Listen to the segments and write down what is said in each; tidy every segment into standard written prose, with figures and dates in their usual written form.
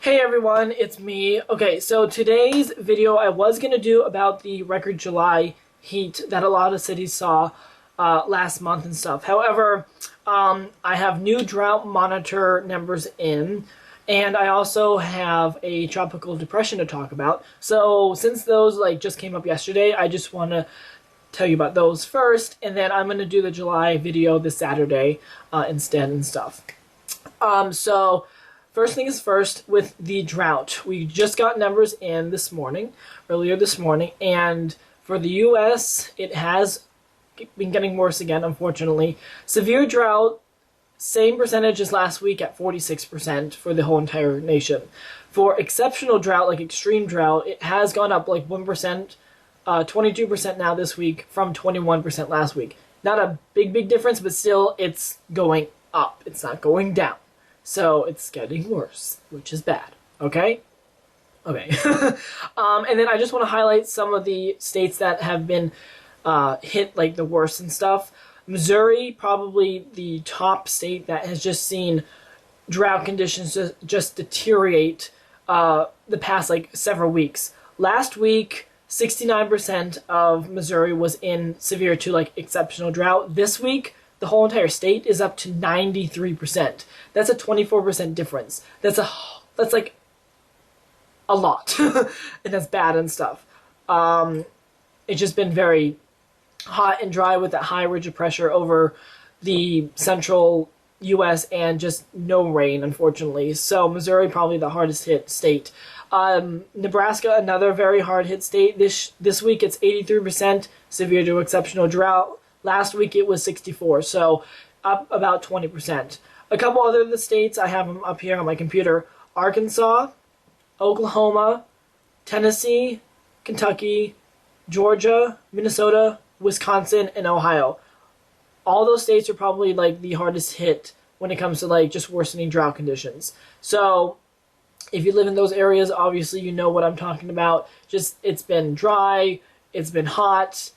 Hey everyone, it's me. Okay, so today's video I was going to do about the record July heat that a lot of cities saw last month and stuff. However, I have new drought monitor numbers in, and I also have a tropical depression to talk about. So since those just came up yesterday, I just want to tell you about those first, and then I'm going to do the July video this Saturday instead and stuff. So first thing is first, with the drought. We just got numbers in earlier this morning, and for the U.S., it has been getting worse again, unfortunately. Severe drought, same percentage as last week at 46% for the whole entire nation. For exceptional drought, like extreme drought, it has gone up like 1%, 22% now this week from 21% last week. Not a big difference, but still, it's going up. It's not going down. So it's getting worse, which is bad. Okay? Okay. And then I just want to highlight some of the states that have been hit like the worst and stuff. Missouri, probably the top state that has just seen drought conditions just deteriorate the past several weeks. Last week, 69% of Missouri was in severe to exceptional drought. This week, the whole entire state is up to 93%. That's a 24% difference. That's like a lot. And that's bad and stuff. It's just been very hot and dry with that high ridge of pressure over the central U.S. and just no rain, unfortunately. So Missouri probably the hardest hit state. Nebraska, another very hard hit state. This week it's 83% severe to exceptional drought. Last week it was 64, so up about 20%. A couple other of the states, I have them up here on my computer. Arkansas, Oklahoma, Tennessee, Kentucky, Georgia, Minnesota, Wisconsin, and Ohio. All those states are probably the hardest hit when it comes to just worsening drought conditions. So if you live in those areas, obviously you know what I'm talking about. Just it's been dry, it's been hot,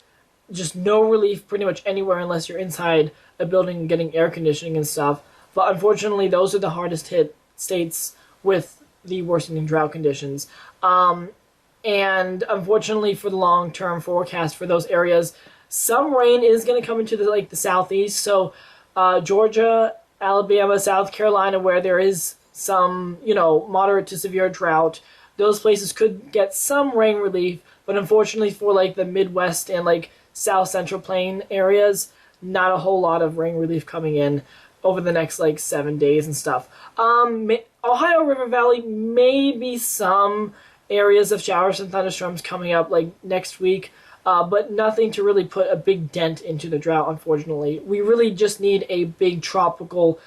just no relief pretty much anywhere unless you're inside a building getting air conditioning and stuff. But unfortunately, those are the hardest hit states with the worsening drought conditions. And unfortunately for the long-term forecast for those areas, some rain is going to come into the southeast. So Georgia, Alabama, South Carolina, where there is some, moderate to severe drought, those places could get some rain relief. But unfortunately for the Midwest and South Central Plain areas, not a whole lot of rain relief coming in over the next 7 days and stuff. Ohio River Valley, maybe some areas of showers and thunderstorms coming up next week, but nothing to really put a big dent into the drought, unfortunately. We really just need a big tropical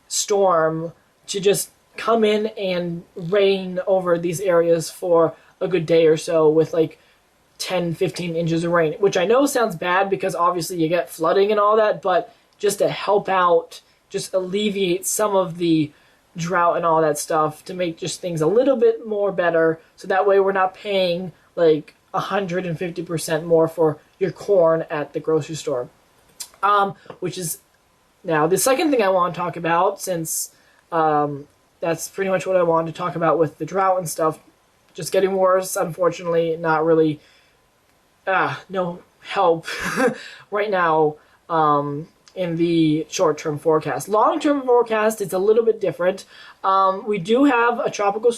storm to just come in and rain over these areas for a good day or so with 10, 15 inches of rain, which I know sounds bad because obviously you get flooding and all that, but just to help out, just alleviate some of the drought and all that stuff to make just things a little bit more better, so that way we're not paying 150% more for your corn at the grocery store. Which is now the second thing I want to talk about, since that's pretty much what I wanted to talk about with the drought and stuff. Just getting worse, unfortunately, not really no help right now in the short-term forecast. Long-term forecast, it's a little bit different. We do have a tropical,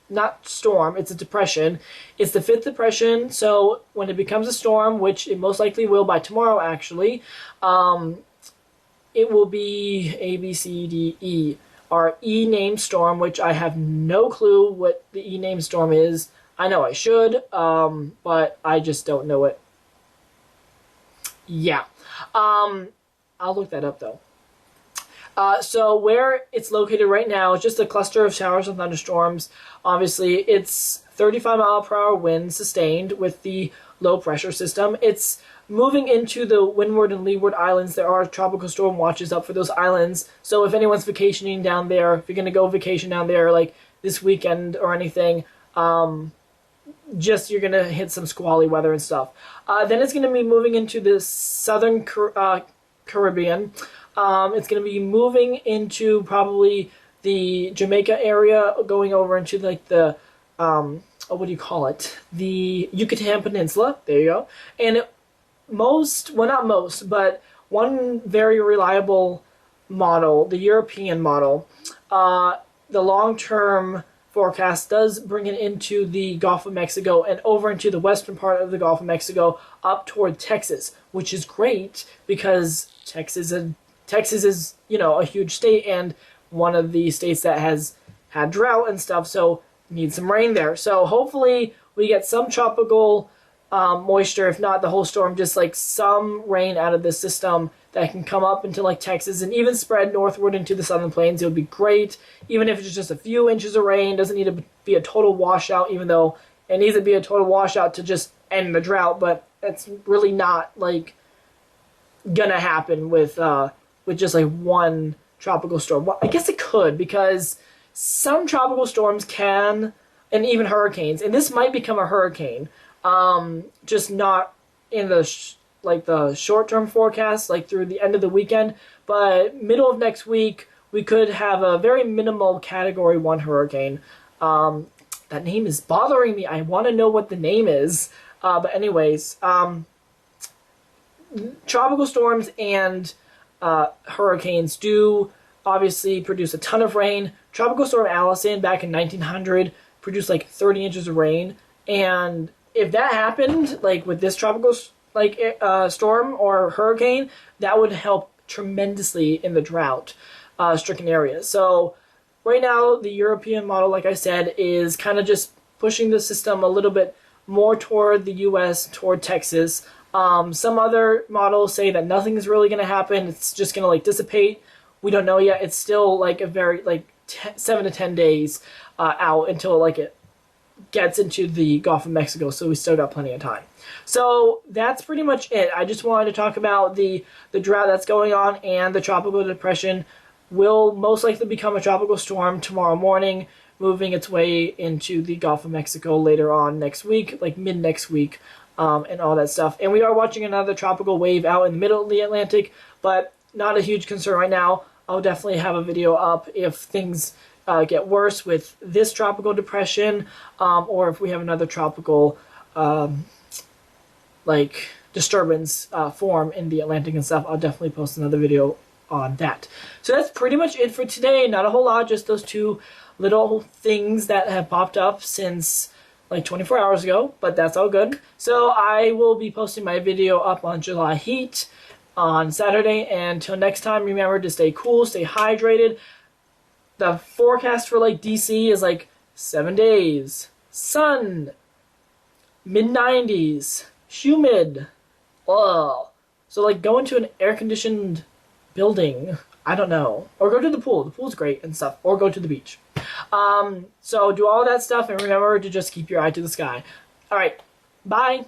not storm, it's a depression. It's the 5th depression, so when it becomes a storm, which it most likely will by tomorrow actually, it will be A, B, C, D, E. Our E named storm, which I have no clue what the E named storm is. I know I should, but I just don't know it. Yeah. I'll look that up, though. So where it's located right now is just a cluster of showers and thunderstorms. Obviously, it's 35-mile-per-hour winds sustained with the low-pressure system. It's moving into the Windward and Leeward Islands. There are tropical storm watches up for those islands. So if anyone's vacationing down there, if you're going to go vacation down there this weekend or anything, you're going to hit some squally weather and stuff. Then it's going to be moving into the southern Caribbean. It's going to be moving into probably the Jamaica area going over into like the what do you call it? The Yucatan Peninsula. There you go. And well, not most, but one very reliable model, the European model, the long-term forecast does bring it into the Gulf of Mexico and over into the western part of the Gulf of Mexico up toward Texas, which is great because Texas is, you know, a huge state and one of the states that has had drought and stuff, so need some rain there. So hopefully we get some tropical moisture, if not the whole storm, just like some rain out of this system that can come up into like Texas and even spread northward into the southern plains. It would be great, even if it's just a few inches of rain. Doesn't need to be a total washout, even though it needs to be a total washout to just end the drought, but it's really not like gonna happen with just like one tropical storm. Well, I guess it could, because some tropical storms can, and even hurricanes, and this might become a hurricane, just not in the the short-term forecast, like through the end of the weekend, but middle of next week we could have a very minimal Category 1 hurricane. That name is bothering me. I want to know what the name is. But anyways, tropical storms and hurricanes do obviously produce a ton of rain. Tropical Storm Allison back in 1900 produced like 30 inches of rain, and if that happened like with this tropical storm or hurricane, that would help tremendously in the drought stricken areas. So right now the European model, like I said, is kind of just pushing the system a little bit more toward the US, toward Texas. Some other models say that nothing is really going to happen. It's just going to like dissipate. We don't know yet. It's still like a very 7 to 10 days out until like it gets into the Gulf of Mexico, so we still got plenty of time. So that's pretty much it. I just wanted to talk about the drought that's going on, and the tropical depression will most likely become a tropical storm tomorrow morning, moving its way into the Gulf of Mexico later on next week, like mid next week, and all that stuff. And we are watching another tropical wave out in the middle of the Atlantic, but not a huge concern right now. I'll definitely have a video up if things get worse with this tropical depression, or if we have another tropical disturbance form in the Atlantic and stuff. I'll definitely post another video on that. So that's pretty much it for today. Not a whole lot, just those two little things that have popped up since like 24 hours ago, but that's all good. So I will be posting my video up on July heat on Saturday, and until next time, remember to stay cool, stay hydrated. The forecast for like DC is like 7 days, sun, mid-90s, humid. Ugh. So like go into an air-conditioned building, I don't know, or go to the pool. The pool's great and stuff, or go to the beach. So do all that stuff, and remember to just keep your eye to the sky. All right, bye.